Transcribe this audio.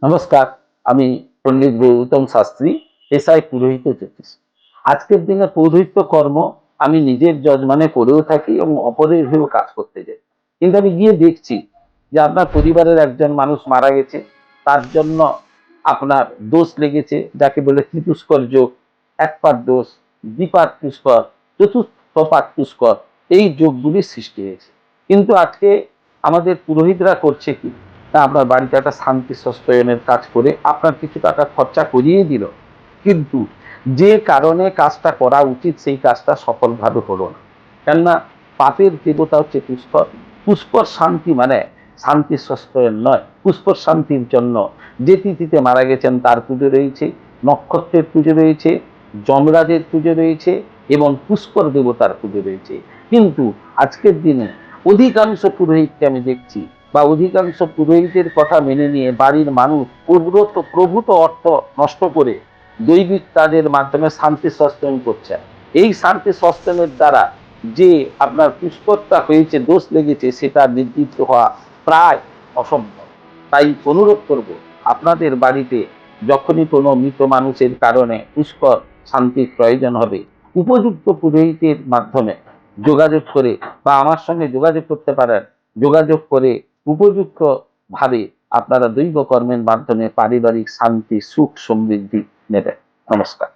নমস্কার, আমি পণ্ডিত গৌতম শাস্ত্রী, পেশায় পুরোহিত জ্যোতিষ। আজকের দিনে পৌরোহিত্য কর্ম আমি নিজের যজমানে করেও থাকি এবং অপরের হয়েও কাজ করতে যাই। কিন্তু আমি গিয়ে দেখছি যে আপনার পরিবারের একজন মানুষ মারা গেছে, তার জন্য আপনার দোষ লেগেছে, যাকে বলে ত্রিপুষ্কর যোগ, এক পাঠ দোষ, দ্বিপাঠ পুষ্কর, চতুর্থ পাঠ পুষ্কর, এই যোগগুলি সৃষ্টি হয়েছে। কিন্তু আজকে আমাদের পুরোহিতরা করছে কি, না আপনার বাড়িতে একটা শান্তি সস্তায়নের কাজ করে আপনার কিছু টাকা খরচা করিয়ে দিল, কিন্তু যে কারণে কাজটা করা উচিত সেই কাজটা সফলভাবে হলো না। কেননা পাপের দেবতা হচ্ছে পুষ্কর। পুষ্কর শান্তি মানে শান্তি সস্তায়ন নয়, পুষ্কর শান্তির জন্য যে তিথিতে মারা গেছেন তার পুজো রয়েছে, নক্ষত্রের পুজো রয়েছে, যমরাজের পুজো রয়েছে এবং পুষ্কর দেবতার পুজো রয়েছে। কিন্তু আজকের দিনে অধিকাংশ পুরোহিতকে আমি দেখছি, বা অধিকাংশ পুরোহিতের কথা মেনে নিয়ে বাড়ির মানুষ প্রভূত অর্থ নষ্ট করে দৈবিক কাজের মাধ্যমে শান্তি সস্তায়ন করছে। এই শান্তি সস্তায়নের দ্বারা যে আপনার পুষ্করটা হয়েছে, দোষ লেগেছে, সেটা নির্দিষ্ট হওয়া প্রায় অসম্ভব। তাই অনুরোধ করব, আপনাদের বাড়িতে যখনই কোনো মৃত মানুষের কারণে পুষ্কর শান্তির প্রয়োজন হবে, উপযুক্ত পুরোহিতের মাধ্যমে যোগাযোগ করে বা আমার সঙ্গে যোগাযোগ করতে পারেন। যোগাযোগ করে উপযুক্ত ভাবে আপনারা দৈব কর্মের মাধ্যমে পারিবারিক শান্তি, সুখ, সমৃদ্ধি নেবেন। নমস্কার।